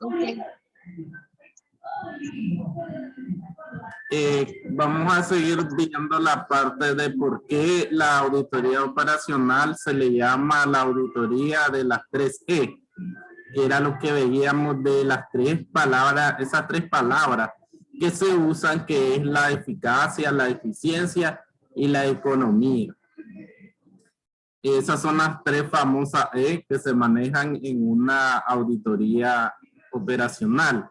Ok. Vamos a seguir viendo la parte de por qué la auditoría operacional se le llama la auditoría de las 3E, que era lo que veíamos de las tres palabras, esas tres palabras que se usan, que es la eficacia, la eficiencia y la economía. Esas son las tres famosas E que se manejan en una auditoría operacional.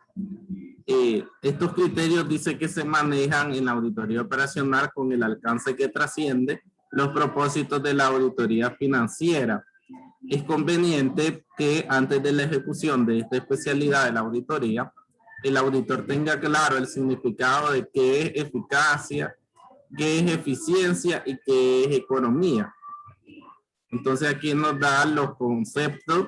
Estos criterios dice que se manejan en la auditoría operacional con el alcance que trasciende los propósitos de la auditoría financiera. Es conveniente que antes de la ejecución de esta especialidad de la auditoría, el auditor tenga claro el significado de qué es eficacia, qué es eficiencia y qué es economía. Entonces aquí nos da los conceptos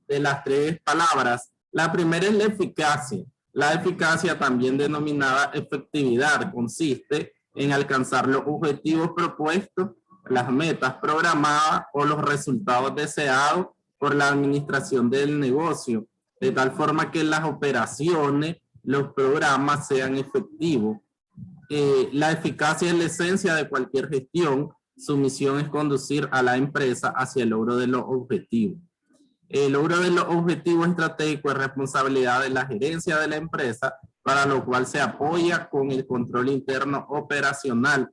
de las tres palabras. La primera es la eficacia. La eficacia, también denominada efectividad, consiste en alcanzar los objetivos propuestos, las metas programadas o los resultados deseados por la administración del negocio, de tal forma que las operaciones, los programas sean efectivos. La eficacia es la esencia de cualquier gestión. Su misión es conducir a la empresa hacia el logro de los objetivos. El logro de los objetivos estratégicos es responsabilidad de la gerencia de la empresa, para lo cual se apoya con el control interno operacional,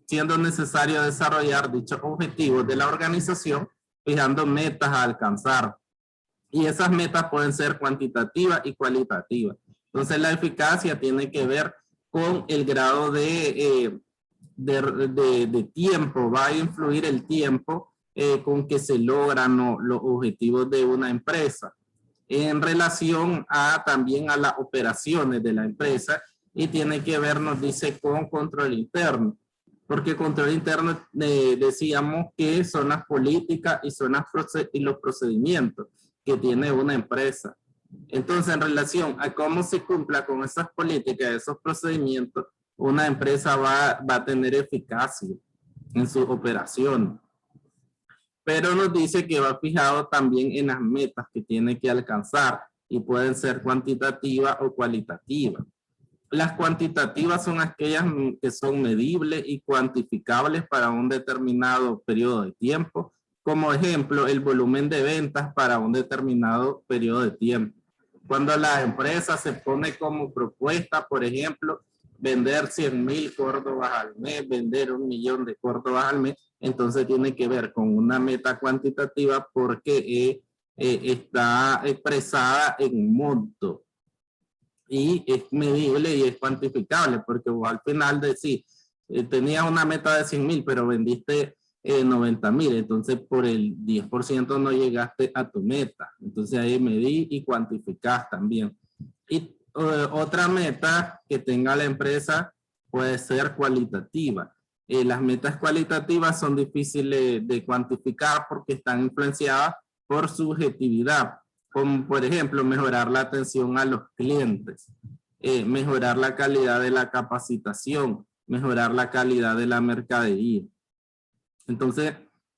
siendo necesario desarrollar dichos objetivos de la organización, fijando metas a alcanzar. Y esas metas pueden ser cuantitativas y cualitativas. Entonces la eficacia tiene que ver con el grado de tiempo, va a influir el tiempo con que se logran los objetivos de una empresa en relación a también a las operaciones de la empresa, y tiene que ver, nos dice, con control interno, porque control interno decíamos que son las políticas y son los procedimientos que tiene una empresa. Entonces, en relación a cómo se cumpla con esas políticas, esos procedimientos, una empresa va a tener eficacia en su operación. Pero nos dice que va fijado también en las metas que tiene que alcanzar, y pueden ser cuantitativas o cualitativas. Las cuantitativas son aquellas que son medibles y cuantificables para un determinado periodo de tiempo. Como ejemplo, el volumen de ventas para un determinado periodo de tiempo. Cuando la empresa se pone como propuesta, por ejemplo, vender 100,000 córdobas al mes, vender 1,000,000 de córdobas al mes, entonces tiene que ver con una meta cuantitativa, porque está expresada en monto y es medible y es cuantificable, porque vos al final decís, tenías una meta de 100,000, pero vendiste 90,000, entonces por el 10% no llegaste a tu meta. Entonces ahí medí y cuantificás también. Y otra meta que tenga la empresa puede ser cualitativa. Las metas cualitativas son difíciles de cuantificar porque están influenciadas por subjetividad, como por ejemplo mejorar la atención a los clientes, mejorar la calidad de la capacitación, mejorar la calidad de la mercadería. Entonces,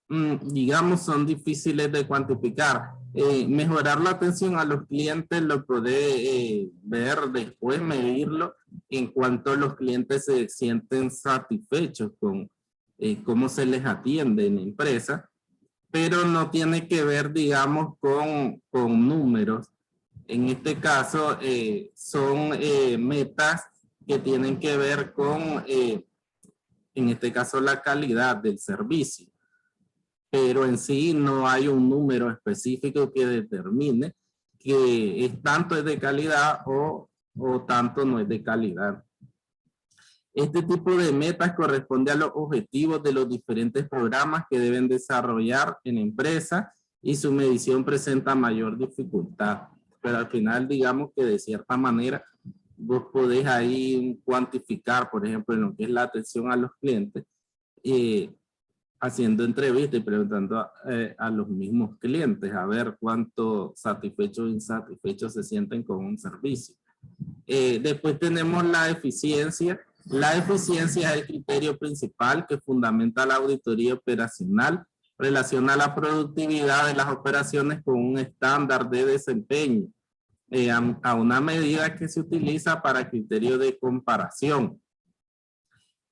digamos, son difíciles de cuantificar. Mejorar la atención a los clientes lo podés ver después, medirlo en cuanto los clientes se sienten satisfechos con cómo se les atiende en la empresa, pero no tiene que ver, digamos, con números. En este caso, son metas que tienen que ver con, en este caso, la calidad del servicio. Pero en sí no hay un número específico que determine que tanto es de calidad o tanto no es de calidad. Este tipo de metas corresponde a los objetivos de los diferentes programas que deben desarrollar en empresa, y su medición presenta mayor dificultad. Pero al final, digamos que de cierta manera vos podés ahí cuantificar, por ejemplo, en lo que es la atención a los clientes, haciendo entrevistas y preguntando a los mismos clientes a ver cuánto satisfechos o insatisfechos se sienten con un servicio. Después tenemos la eficiencia. La eficiencia es el criterio principal que fundamenta la auditoría operacional. Relaciona la productividad de las operaciones con un un estándar de desempeño, a una medida que se utiliza para criterio de comparación.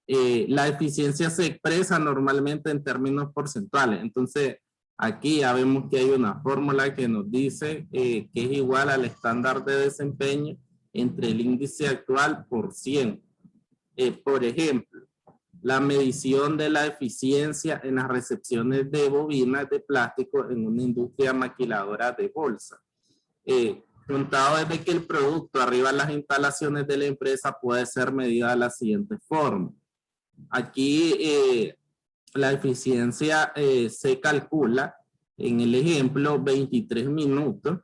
La eficiencia se expresa normalmente en términos porcentuales. Entonces, aquí ya vemos que hay una fórmula que nos dice que es igual al estándar de desempeño entre el índice actual por 100. Por ejemplo, la medición de la eficiencia en las recepciones de bobinas de plástico en una industria maquiladora de bolsa. Contado desde que el producto arriba de las instalaciones de la empresa puede ser medida de la siguiente forma. Aquí la eficiencia se calcula en el ejemplo 23 minutos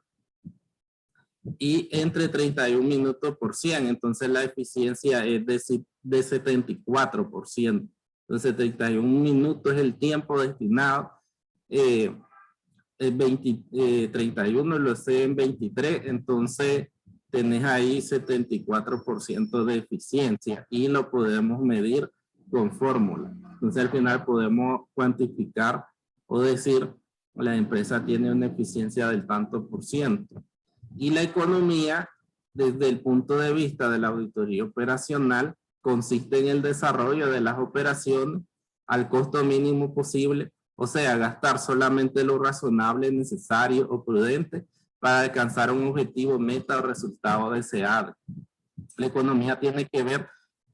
y entre 31 minutos por 100. Entonces la eficiencia es de 74%. Entonces 31 minutos es el tiempo destinado. 31 lo sé en 23, entonces tenés ahí 74% de eficiencia y lo podemos medir con fórmula. Entonces al final podemos cuantificar o decir la empresa tiene una eficiencia del tanto por ciento. Y la economía, desde el punto de vista de la auditoría operacional, consiste en el desarrollo de las operaciones al costo mínimo posible, o sea, gastar solamente lo razonable, necesario o prudente para alcanzar un objetivo, meta o resultado deseado. La economía tiene que ver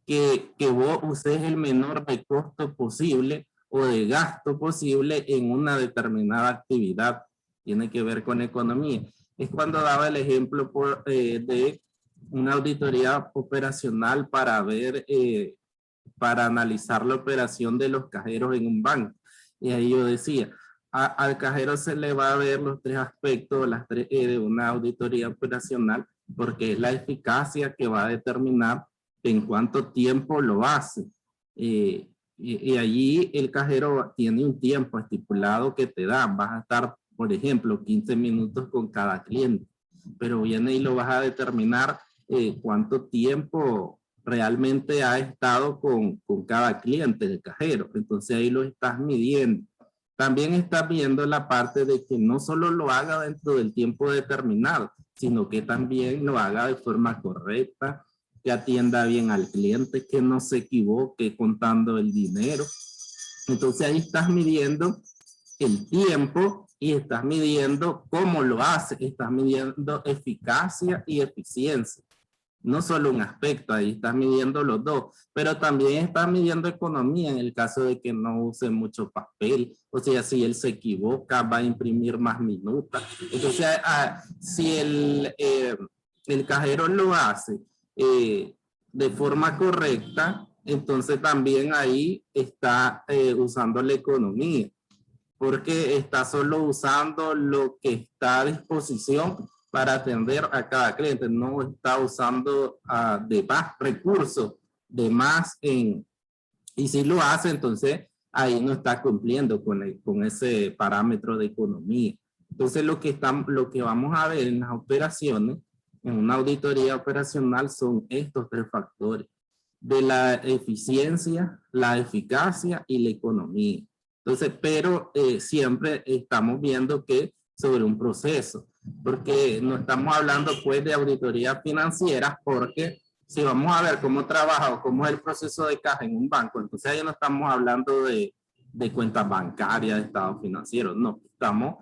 que vos uses el menor de costo posible o de gasto posible en una determinada actividad. Tiene que ver con economía. Es cuando daba el ejemplo de una auditoría operacional para ver, para analizar la operación de los cajeros en un banco. Y ahí yo decía, al cajero se le va a ver los tres aspectos de una auditoría operacional, porque es la eficacia que va a determinar en cuánto tiempo lo hace. Y allí el cajero tiene un tiempo estipulado que te da. Vas a estar, por ejemplo, 15 minutos con cada cliente, pero viene y lo vas a determinar cuánto tiempo realmente ha estado con cada cliente del cajero. Entonces ahí lo estás midiendo. También estás viendo la parte de que no solo lo haga dentro del tiempo determinado, sino que también lo haga de forma correcta, que atienda bien al cliente, que no se equivoque contando el dinero. Entonces ahí estás midiendo el tiempo y estás midiendo cómo lo hace, estás midiendo eficacia y eficiencia. No solo un aspecto, ahí estás midiendo los dos, pero también estás midiendo economía en el caso de que no use mucho papel. O sea, si él se equivoca, va a imprimir más minutas. Entonces, si el cajero lo hace de forma correcta, entonces también ahí está usando la economía, porque está solo usando lo que está a disposición para atender a cada cliente, no está usando de más recursos, de más y si lo hace, entonces ahí no está cumpliendo con ese parámetro de economía. Entonces lo que vamos a ver en las operaciones, en una auditoría operacional, son estos tres factores: de la eficiencia, la eficacia y la economía. Entonces, pero siempre estamos viendo que sobre un proceso, porque no estamos hablando pues de auditoría financiera, porque si vamos a ver cómo trabaja o cómo es el proceso de caja en un banco, entonces ahí no estamos hablando de cuentas bancarias, de estados financieros, no, estamos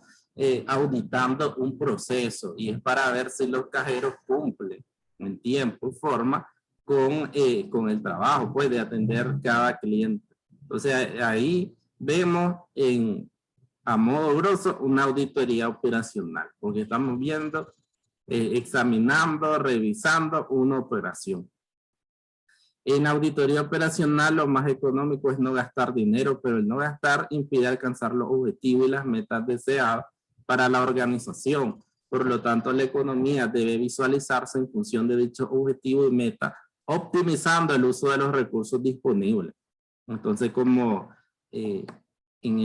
auditando un proceso y es para ver si los cajeros cumplen en tiempo y forma con el trabajo, pues, de atender cada cliente. Entonces ahí vemos a modo grosso una auditoría operacional, porque estamos viendo, examinando, revisando una operación. En auditoría operacional lo más económico es no gastar dinero, pero el no gastar impide alcanzar los objetivos y las metas deseadas para la organización. Por lo tanto, la economía debe visualizarse en función de dichos objetivos y metas, optimizando el uso de los recursos disponibles. Entonces, como en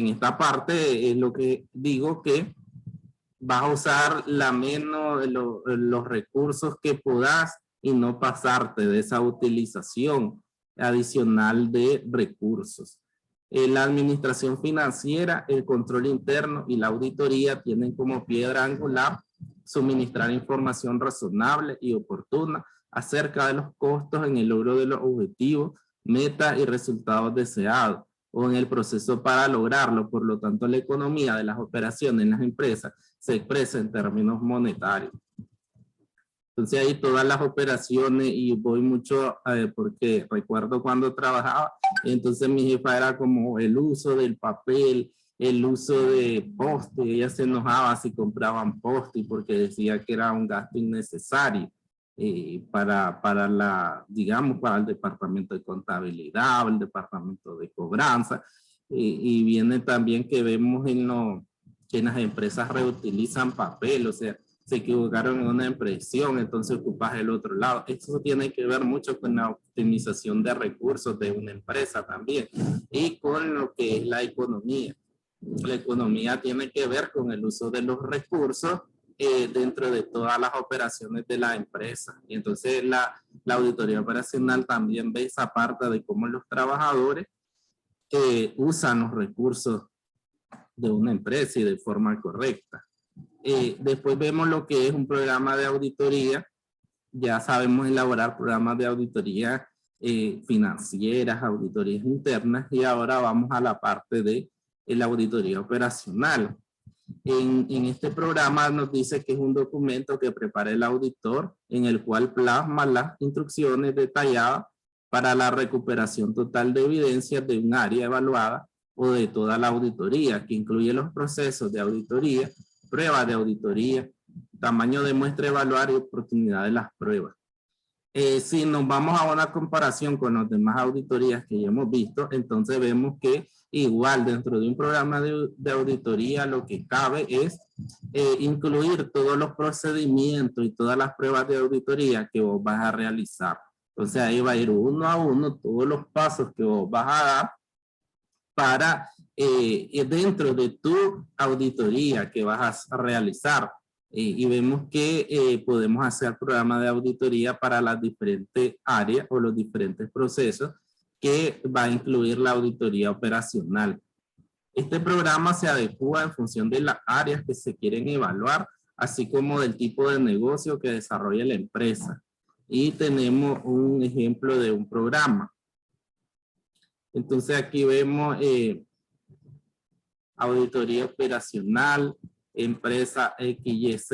esta parte es lo que digo, que vas a usar los recursos que puedas y no pasarte de esa utilización adicional de recursos. La administración financiera, el control interno y la auditoría tienen como piedra angular suministrar información razonable y oportuna acerca de los costos en el logro de los objetivos, metas y resultados deseados o en el proceso para lograrlo. Por lo tanto, la economía de las operaciones en las empresas se expresa en términos monetarios. Entonces ahí todas las operaciones, y voy mucho porque recuerdo cuando trabajaba, entonces mi jefa era como el uso del papel, el uso de poste. Ella se enojaba si compraban poste porque decía que era un gasto innecesario para la, digamos, para el departamento de contabilidad, el departamento de cobranza. Y viene también que vemos que en las empresas reutilizan papel, o sea, se equivocaron en una impresión, entonces ocupas el otro lado. Esto tiene que ver mucho con la optimización de recursos de una empresa también y con lo que es la economía. La economía tiene que ver con el uso de los recursos dentro de todas las operaciones de la empresa. Y entonces la auditoría operacional también ve esa parte de cómo los trabajadores usan los recursos de una empresa y de forma correcta. Después vemos lo que es un programa de auditoría. Ya sabemos elaborar programas de auditoría financieras, auditorías internas, y ahora vamos a la parte de la auditoría operacional. En este programa nos dice que es un documento que prepara el auditor en el cual plasma las instrucciones detalladas para la recuperación total de evidencias de un área evaluada o de toda la auditoría, que incluye los procesos de auditoría, pruebas de auditoría, tamaño de muestra evaluar y oportunidad de las pruebas. Si nos vamos a una comparación con las demás auditorías que ya hemos visto, entonces vemos que igual dentro de un programa de auditoría lo que cabe es incluir todos los procedimientos y todas las pruebas de auditoría que vos vas a realizar. Entonces ahí va a ir uno a uno todos los pasos que vos vas a dar para dentro de tu auditoría que vas a realizar. Y vemos que podemos hacer programas de auditoría para las diferentes áreas o los diferentes procesos que va a incluir la auditoría operacional. Este programa se adecua en función de las áreas que se quieren evaluar, así como del tipo de negocio que desarrolla la empresa. Y tenemos un ejemplo de un programa. Entonces aquí vemos auditoría operacional, empresa XYZ,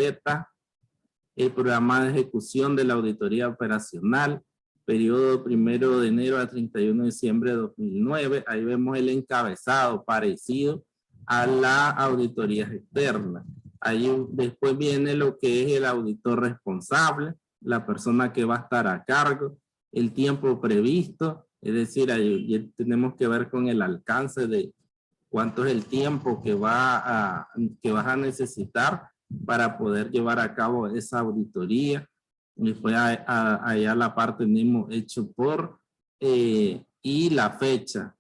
el programa de ejecución de la auditoría operacional, periodo 1 de enero a 31 de diciembre de 2009. Ahí vemos el encabezado parecido a la auditoría externa. Ahí después viene lo que es el auditor responsable, la persona que va a estar a cargo, el tiempo previsto, es decir, ahí tenemos que ver con el alcance de cuánto es el tiempo que vas a necesitar para poder llevar a cabo esa auditoría. Después allá la parte tenemos hecho por y la fecha.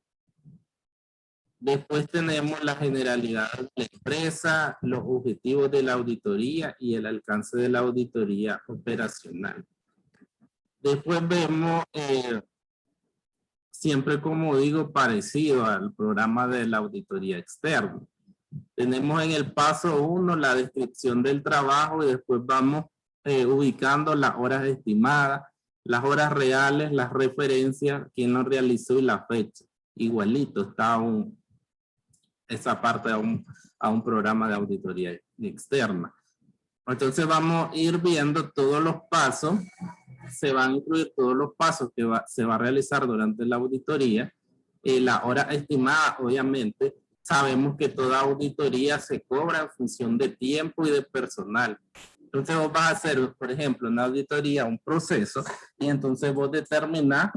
Después tenemos la generalidad de la empresa, los objetivos de la auditoría y el alcance de la auditoría operacional. Después vemos, siempre como digo, parecido al programa de la auditoría externa. Tenemos en el paso 1 la descripción del trabajo y después vamos ubicando las horas estimadas, las horas reales, las referencias, quién lo realizó y la fecha. Igualito está esa parte a un programa de auditoría externa. Entonces vamos a ir viendo todos los pasos, se van a incluir todos los pasos que se va a realizar durante la auditoría. La hora estimada, obviamente, sabemos que toda auditoría se cobra en función de tiempo y de personal. Entonces vos vas a hacer, por ejemplo, una auditoría, un proceso, y entonces vos determinás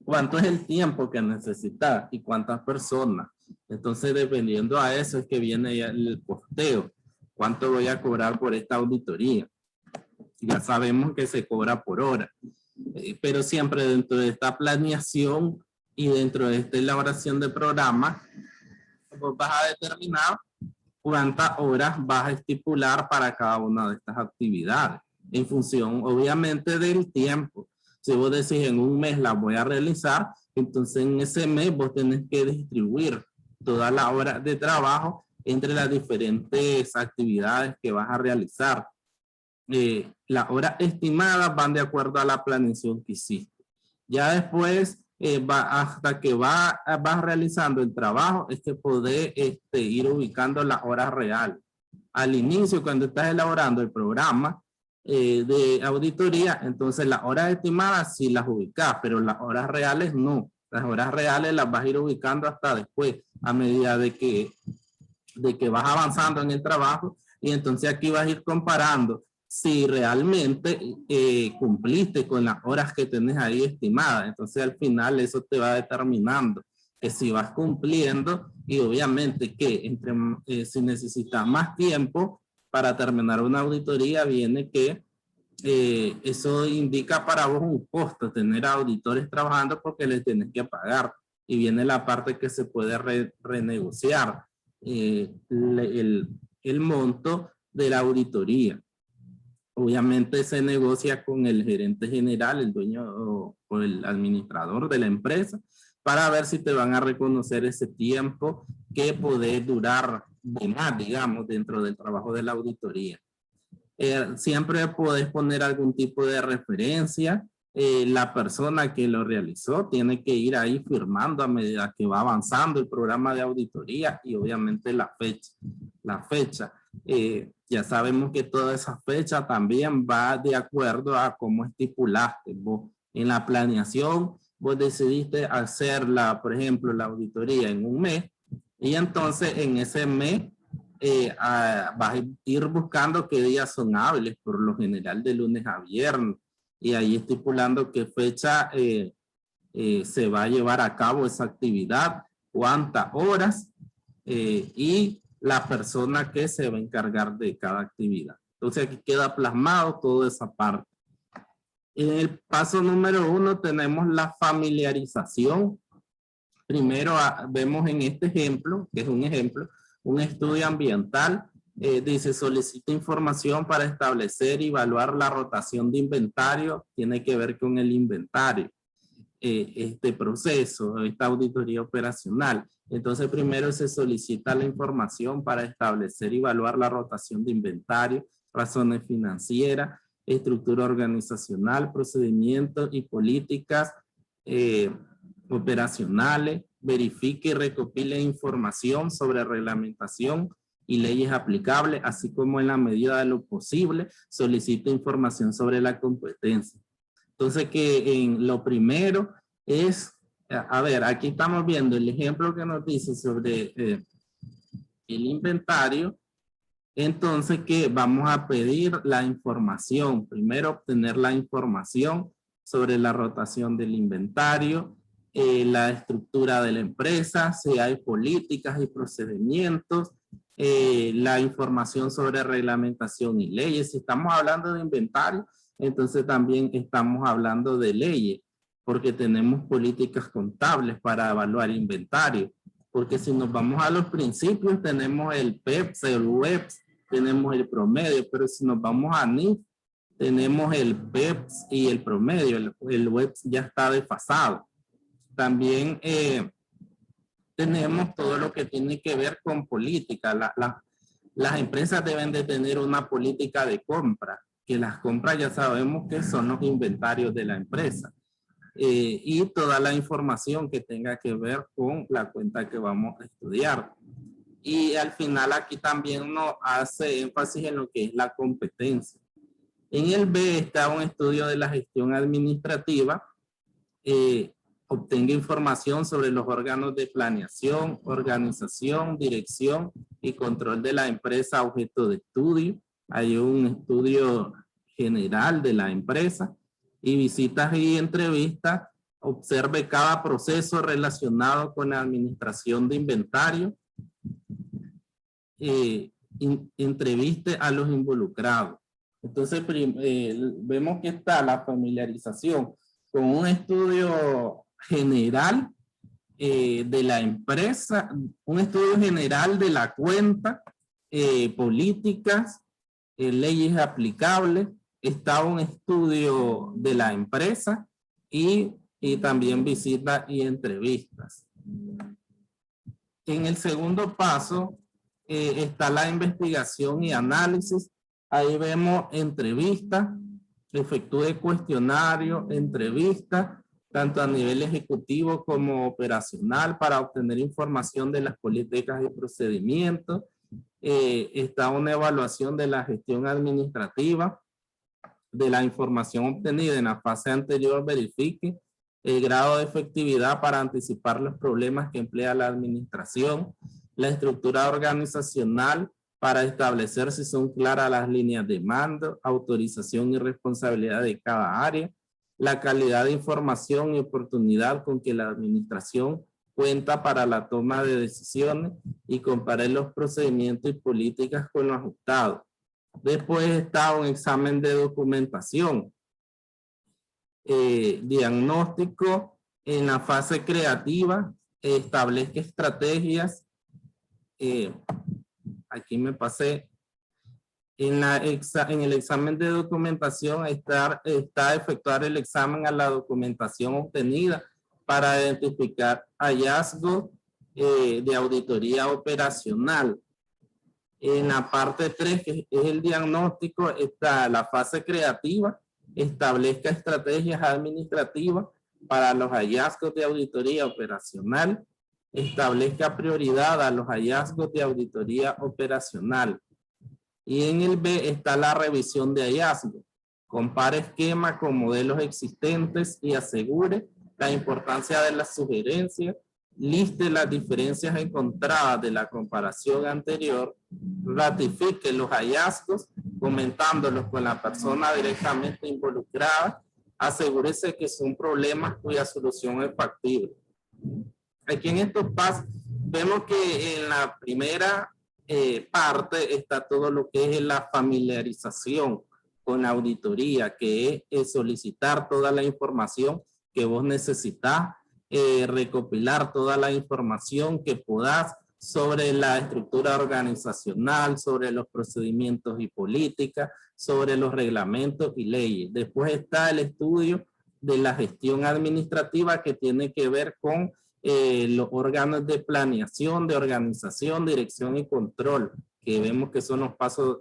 cuánto es el tiempo que necesitas y cuántas personas. Entonces, dependiendo a eso es que viene el costeo. ¿Cuánto voy a cobrar por esta auditoría? Ya sabemos que se cobra por hora, pero siempre dentro de esta planeación y dentro de esta elaboración de programa, vos vas a determinar cuántas horas vas a estipular para cada una de estas actividades, en función obviamente del tiempo. Si vos decís en un mes las voy a realizar, Entonces en ese mes vos tenés que distribuir todas las horas de trabajo entre las diferentes actividades que vas a realizar. Las horas estimadas van de acuerdo a la planeación que hiciste. Ya después, hasta que vas realizando el trabajo, es que podés ir ubicando las horas reales. Al inicio, cuando estás elaborando el programa de auditoría, entonces las horas estimadas sí las ubicas, pero las horas reales no. Las horas reales las vas a ir ubicando hasta después, a medida de que vas avanzando en el trabajo, y entonces aquí vas a ir comparando si realmente cumpliste con las horas que tenés ahí estimadas. Entonces al final eso te va determinando que si vas cumpliendo, y obviamente que si necesitas más tiempo para terminar una auditoría, viene que eso indica para vos un costo, tener auditores trabajando porque les tenés que pagar, y viene la parte que se puede renegociar el monto de la auditoría. Obviamente se negocia con el gerente general, el dueño o el administrador de la empresa, para ver si te van a reconocer ese tiempo que puede durar de más, digamos, dentro del trabajo de la auditoría. Siempre puedes poner algún tipo de referencia. La persona que lo realizó tiene que ir ahí firmando a medida que va avanzando el programa de auditoría, y obviamente la fecha. Ya sabemos que toda esa fecha también va de acuerdo a cómo estipulaste vos. En la planeación, vos decidiste hacerla, por ejemplo, la auditoría en un mes, y entonces en ese mes vas a ir buscando qué días son hábiles, por lo general de lunes a viernes, y ahí estipulando qué fecha se va a llevar a cabo esa actividad, cuántas horas y la persona que se va a encargar de cada actividad. Entonces aquí queda plasmado toda esa parte. En el paso número 1 tenemos la familiarización. Primero vemos en este ejemplo, que es un ejemplo, un estudio ambiental. Dice, solicita información para establecer y evaluar la rotación de inventario. Tiene que ver con el inventario. Este proceso, esta auditoría operacional. Entonces primero se solicita la información para establecer y evaluar la rotación de inventario, razones financieras, estructura organizacional, procedimientos y políticas operacionales. Verifique y recopile información sobre reglamentación y leyes aplicables, así como en la medida de lo posible solicita información sobre la competencia. Entonces que en lo primero es, a ver, aquí estamos viendo el ejemplo que nos dice sobre el inventario. Entonces que vamos a pedir la información, primero obtener la información sobre la rotación del inventario, la estructura de la empresa, si hay políticas y procedimientos, la información sobre reglamentación y leyes. Si estamos hablando de inventario, entonces también estamos hablando de leyes, porque tenemos políticas contables para evaluar inventario. Porque si nos vamos a los principios, tenemos el PEPS, el WEPS, tenemos el promedio, pero si nos vamos a NIF, tenemos el PEPS y el promedio, el WEPS ya está desfasado. También tenemos todo lo que tiene que ver con política. Las empresas deben de tener una política de compra, que las compras ya sabemos que son los inventarios de la empresa. Y toda la información que tenga que ver con la cuenta que vamos a estudiar. Y al final aquí también nos hace énfasis en lo que es la competencia. En el B está un estudio de la gestión administrativa. Obtenga información sobre los órganos de planeación, organización, dirección y control de la empresa objeto de estudio. Hay un estudio general de la empresa. Y visitas y entrevistas. Observe cada proceso relacionado con la administración de inventario. Entreviste a los involucrados. Entonces vemos que está la familiarización con un estudio general de la empresa, un estudio general de la cuenta, políticas, leyes aplicables. Está un estudio de la empresa y y también visitas y entrevistas. En el segundo paso está la investigación y análisis. Ahí vemos entrevistas, efectúe cuestionario, entrevistas, tanto a nivel ejecutivo como operacional para obtener información de las políticas y procedimientos. Está una evaluación de la gestión administrativa, de la información obtenida en la fase anterior, verifique el grado de efectividad para anticipar los problemas que emplea la administración, la estructura organizacional para establecer si son claras las líneas de mando, autorización y responsabilidad de cada área, la calidad de información y oportunidad con que la administración cuenta para la toma de decisiones y comparar los procedimientos y políticas con los ajustados. Después está un examen de documentación. Diagnóstico en la fase creativa, establezca estrategias. Aquí me pasé. En el examen de documentación está efectuar el examen a la documentación obtenida para identificar hallazgos de auditoría operacional. En la parte 3, que es el diagnóstico, está la fase creativa, establezca estrategias administrativas para los hallazgos de auditoría operacional, establezca prioridad a los hallazgos de auditoría operacional. Y en el B está la revisión de hallazgos. Compare esquemas con modelos existentes y asegure la importancia de las sugerencias. Liste las diferencias encontradas de la comparación anterior. Ratifique los hallazgos comentándolos con la persona directamente involucrada. Asegúrese que son problemas cuya solución es factible. Aquí en estos pasos vemos que en la primera parte está todo lo que es la familiarización con la auditoría, que es solicitar toda la información que vos necesitas, recopilar toda la información que podás sobre la estructura organizacional, sobre los procedimientos y políticas, sobre los reglamentos y leyes. Después está el estudio de la gestión administrativa, que tiene que ver con los órganos de planeación, de organización, dirección y control, que vemos que son los pasos,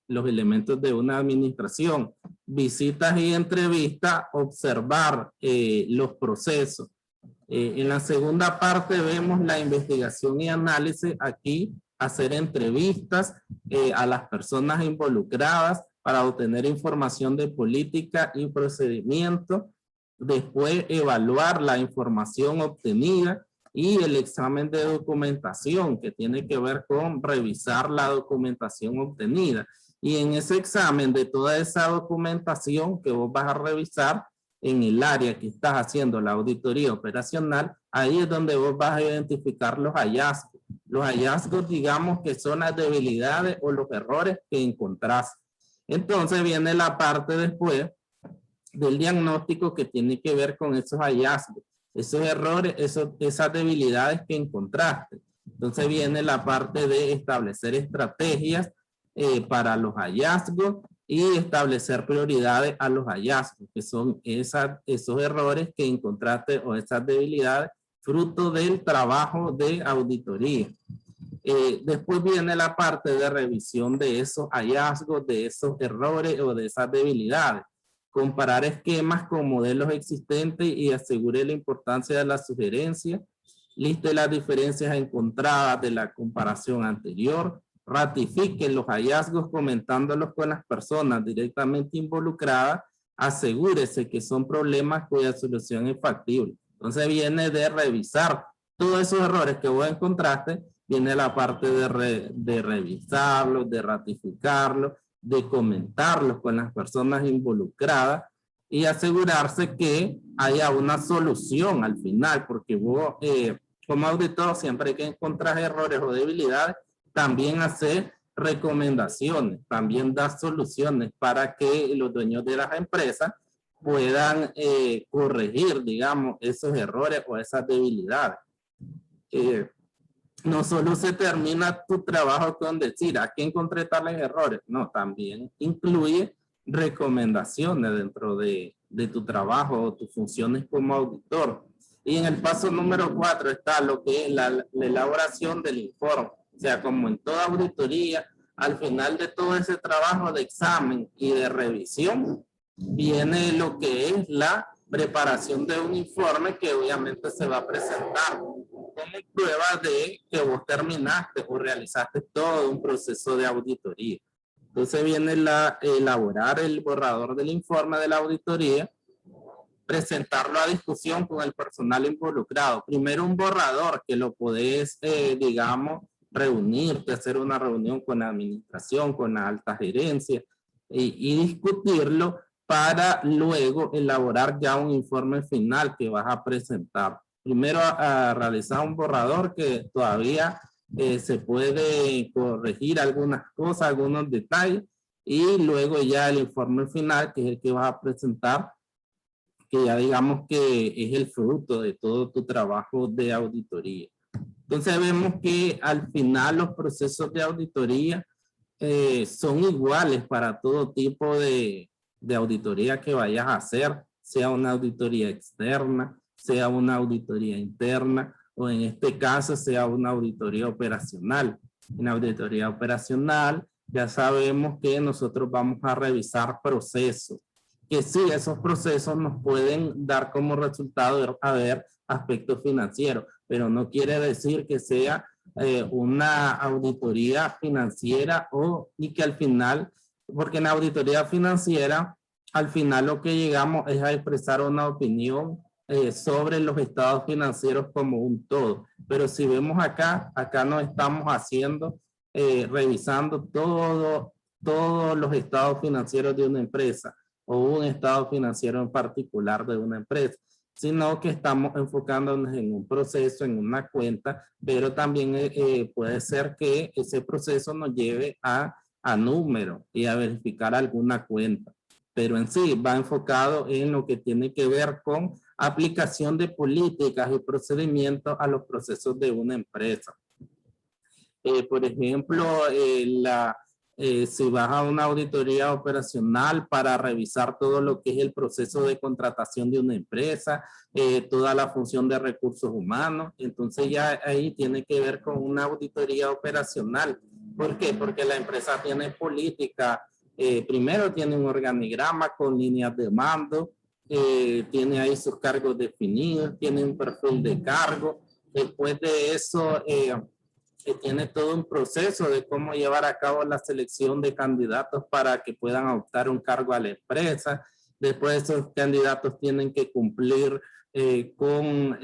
los elementos de una administración. Visitas y entrevistas, observar los procesos. En la segunda parte vemos la investigación y análisis. Aquí hacer entrevistas a las personas involucradas para obtener información de política y procedimiento. Después evaluar la información obtenida y el examen de documentación, que tiene que ver con revisar la documentación obtenida. Y en ese examen de toda esa documentación que vos vas a revisar en el área que estás haciendo la auditoría operacional, ahí es donde vos vas a identificar los hallazgos. Los hallazgos, digamos, que son las debilidades o los errores que encontrás. Entonces viene la parte después del diagnóstico, que tiene que ver con esos hallazgos, esos errores, esas debilidades que encontraste. Entonces viene la parte de establecer estrategias para los hallazgos y establecer prioridades a los hallazgos, que son esos errores que encontraste o esas debilidades fruto del trabajo de auditoría. Después viene la parte de revisión de esos hallazgos, de esos errores o de esas debilidades. Comparar esquemas con modelos existentes y asegure la importancia de la sugerencia. Liste las diferencias encontradas de la comparación anterior. Ratifique los hallazgos comentándolos con las personas directamente involucradas. Asegúrese que son problemas cuya solución es factible. Entonces viene de revisar todos esos errores que vos encontraste. Viene la parte de revisarlos, de ratificarlos, de comentarlos con las personas involucradas y asegurarse que haya una solución al final, porque vos como auditor siempre que encontrás errores o debilidades, también hacer recomendaciones, también dar soluciones para que los dueños de las empresas puedan corregir, digamos, esos errores o esas debilidades. No solo se termina tu trabajo con decir, aquí encontré tales errores. No, también incluye recomendaciones dentro de de tu trabajo o tus funciones como auditor. Y en el paso número 4 está lo que es la elaboración del informe. O sea, como en toda auditoría, al final de todo ese trabajo de examen y de revisión, viene lo que es la preparación de un informe que obviamente se va a presentar como prueba de que vos terminaste o realizaste todo un proceso de auditoría. Entonces viene elaborar el borrador del informe de la auditoría, presentarlo a discusión con el personal involucrado. Primero un borrador que lo podés, digamos, reunirte, hacer una reunión con la administración, con la alta gerencia y discutirlo para luego elaborar ya un informe final que vas a presentar. Primero a realizar un borrador que todavía se puede corregir algunas cosas, algunos detalles, y luego ya el informe final que es el que vas a presentar, que ya digamos que es el fruto de todo tu trabajo de auditoría. Entonces vemos que al final los procesos de auditoría son iguales para todo tipo de auditoría que vayas a hacer, sea una auditoría externa, sea una auditoría interna, o en este caso sea una auditoría operacional. En la auditoría operacional ya sabemos que nosotros vamos a revisar procesos, que sí, esos procesos nos pueden dar como resultado a ver aspectos financieros, pero no quiere decir que sea una auditoría financiera y que al final, porque en la auditoría financiera, al final lo que llegamos es a expresar una opinión sobre los estados financieros como un todo. Pero si vemos acá no estamos haciendo, revisando todos los estados financieros de una empresa o un estado financiero en particular de una empresa, sino que estamos enfocándonos en un proceso, en una cuenta, pero también puede ser que ese proceso nos lleve a números y a verificar alguna cuenta. Pero en sí va enfocado en lo que tiene que ver con aplicación de políticas y procedimientos a los procesos de una empresa. Por ejemplo, si vas a una auditoría operacional para revisar todo lo que es el proceso de contratación de una empresa, toda la función de recursos humanos, entonces ya ahí tiene que ver con una auditoría operacional. ¿Por qué? Porque la empresa tiene política, primero tiene un organigrama con líneas de mando, tiene ahí sus cargos definidos, tiene un perfil de cargo, después de eso que tiene todo un proceso de cómo llevar a cabo la selección de candidatos para que puedan optar un cargo a la empresa. Después esos candidatos tienen que cumplir con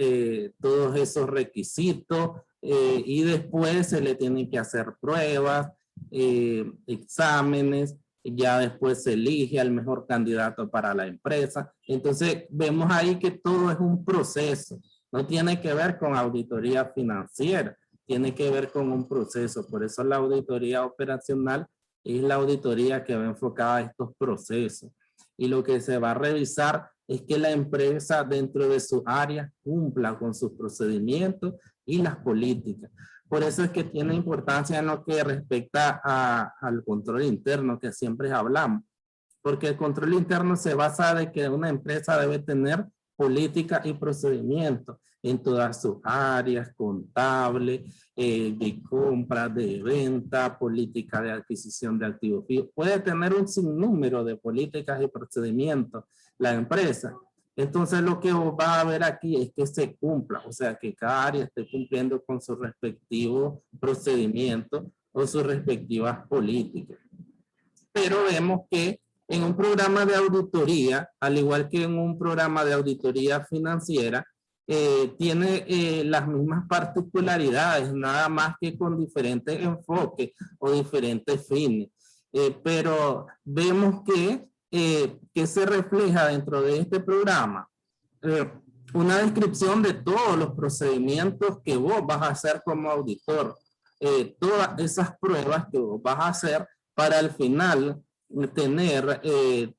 todos esos requisitos y después se le tienen que hacer pruebas, exámenes, ya después se elige al mejor candidato para la empresa. Entonces vemos ahí que todo es un proceso, no tiene que ver con auditoría financiera, tiene que ver con un proceso. Por eso la auditoría operacional es la auditoría que va enfocada a estos procesos. Y lo que se va a revisar es que la empresa dentro de su área cumpla con sus procedimientos y las políticas. Por eso es que tiene importancia en lo que respecta al control interno que siempre hablamos. Porque el control interno se basa de que una empresa debe tener política y procedimientos en todas sus áreas, contable, de compra, de venta, política de adquisición de activos fijos. Puede tener un sinnúmero de políticas y procedimientos la empresa. Entonces lo que va a ver aquí es que se cumpla, o sea, que cada área esté cumpliendo con sus respectivos procedimientos o sus respectivas políticas. Pero vemos que en un programa de auditoría, al igual que en un programa de auditoría financiera, tiene las mismas particularidades, nada más que con diferentes enfoques o diferentes fines. Pero vemos que se refleja dentro de este programa una descripción de todos los procedimientos que vos vas a hacer como auditor, todas esas pruebas que vos vas a hacer para al final tener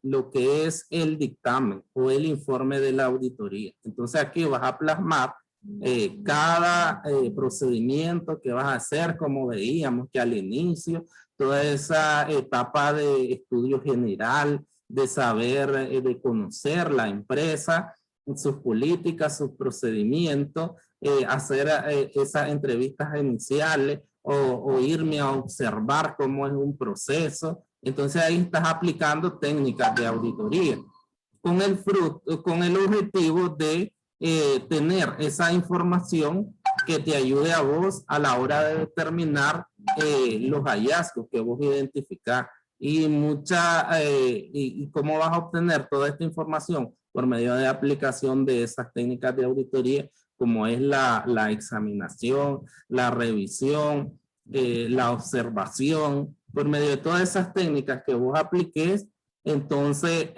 lo que es el dictamen o el informe de la auditoría. Entonces aquí vas a plasmar cada procedimiento que vas a hacer, como veíamos que al inicio, toda esa etapa de estudio general, de saber, de conocer la empresa, sus políticas, sus procedimientos, hacer esas entrevistas iniciales o irme a observar cómo es un proceso. Entonces ahí estás aplicando técnicas de auditoría con el objetivo de tener esa información que te ayude a vos a la hora de determinar los hallazgos que vos identificás. Y cómo vas a obtener toda esta información por medio de aplicación de esas técnicas de auditoría, como es la examinación, la revisión, la observación. Por medio de todas esas técnicas que vos apliques, entonces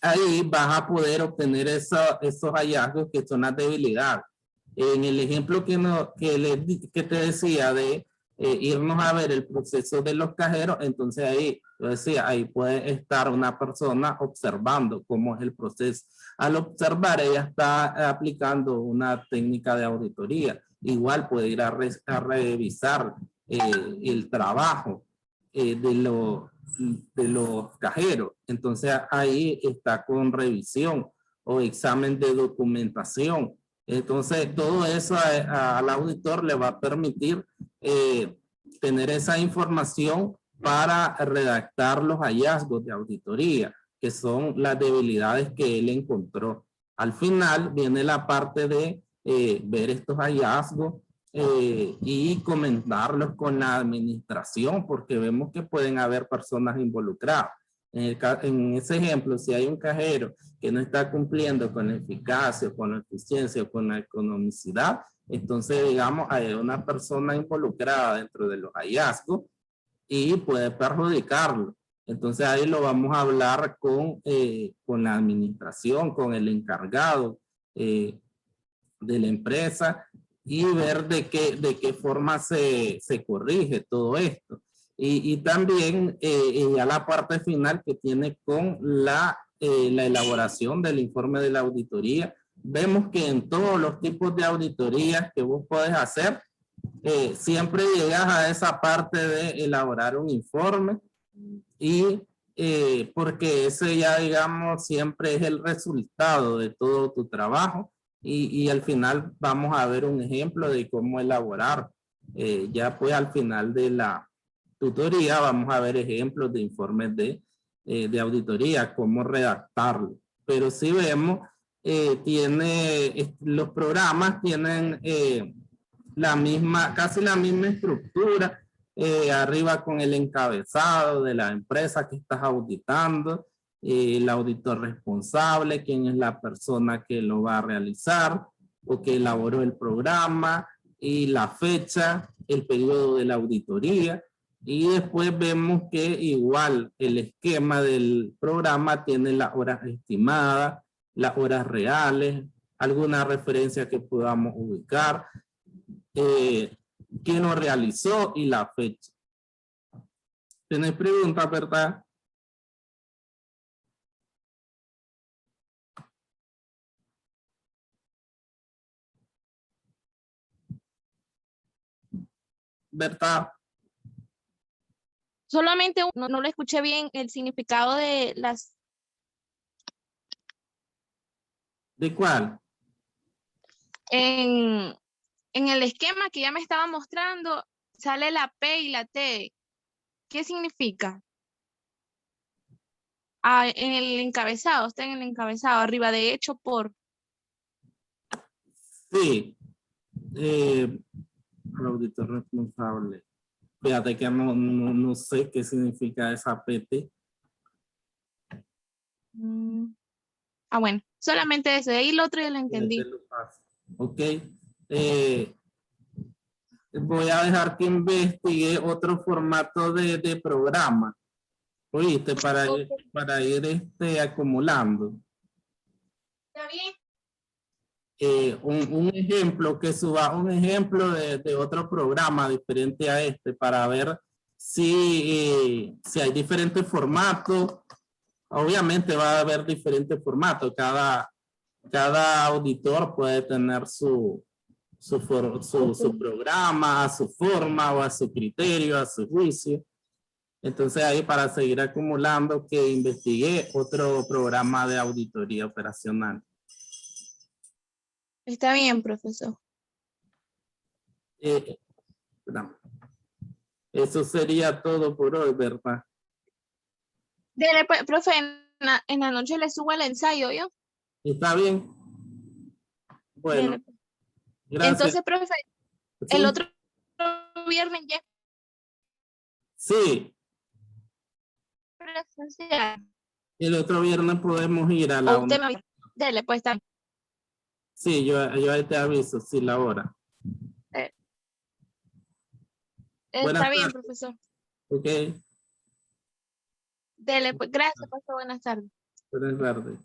ahí vas a poder obtener esos hallazgos que son las debilidades. En el ejemplo que te decía de irnos a ver el proceso de los cajeros, entonces ahí, yo decía, ahí puede estar una persona observando cómo es el proceso. Al observar, ella está aplicando una técnica de auditoría. Igual puede ir a revisar el trabajo de los cajeros. Entonces ahí está con revisión o examen de documentación. Entonces todo eso al auditor le va a permitir tener esa información para redactar los hallazgos de auditoría, que son las debilidades que él encontró. Al final viene la parte de ver estos hallazgos y comentarlos con la administración, porque vemos que pueden haber personas involucradas. En ese ejemplo, si hay un cajero que no está cumpliendo con la eficacia, con la eficiencia o con la economicidad, entonces, digamos, hay una persona involucrada dentro de los hallazgos y puede perjudicarlo. Entonces, ahí lo vamos a hablar con la administración, con el encargado de la empresa y ver de qué forma se corrige todo esto. Y también ya la parte final que tiene con la elaboración del informe de la auditoría. Vemos que en todos los tipos de auditorías que vos podés hacer, siempre llegas a esa parte de elaborar un informe y porque ese ya, digamos, siempre es el resultado de todo tu trabajo y al final vamos a ver un ejemplo de cómo elaborar. Ya pues al final de la tutoría vamos a ver ejemplos de informes de auditoría, cómo redactarlo. Pero si vemos, los programas tienen casi la misma estructura, arriba con el encabezado de la empresa que estás auditando, el auditor responsable, quién es la persona que lo va a realizar o que elaboró el programa y la fecha, el periodo de la auditoría. Y después vemos que igual el esquema del programa tiene las horas estimadas, las horas reales, alguna referencia que podamos ubicar, quién lo realizó y la fecha. ¿Tienes preguntas, verdad? ¿Verdad? Solamente no lo escuché bien el significado de las... ¿De cuál? En el esquema que ya me estaba mostrando, sale la P y la T. ¿Qué significa? En el encabezado, está en el encabezado, arriba de hecho por. Sí. Auditor responsable. Fíjate que no sé qué significa esa PT. Bueno, solamente eso. De ahí lo otro ya lo entendí. Ok. Voy a dejar que investigue otro formato de programa. ¿Oíste? Para ir acumulando. ¿Está bien? Un ejemplo, que suba un ejemplo de otro programa diferente a este para ver si hay diferentes formatos. Obviamente va a haber diferentes formatos. Cada auditor puede tener su programa, a su forma o a su criterio, a su juicio. Entonces ahí para seguir acumulando que investigué otro programa de auditoría operacional. Está bien, profesor. Perdón. Eso sería todo por hoy, ¿verdad? Dele, pues, profe, en la noche le subo el ensayo, ¿yo? ¿Está bien? Bueno, Dele, pues. gracias. Entonces, profe, el ¿Sí? otro viernes ya es Sí, presencial. el otro viernes podemos ir a O la usted una. me avisa. Dele, pues, está bien. Sí, yo ahí te aviso, sí, la hora. Eh, Buenas Está bien, tardes. profesor. Ok, Dele, pues, gracias, profesor. Buenas tardes. buenas tardes.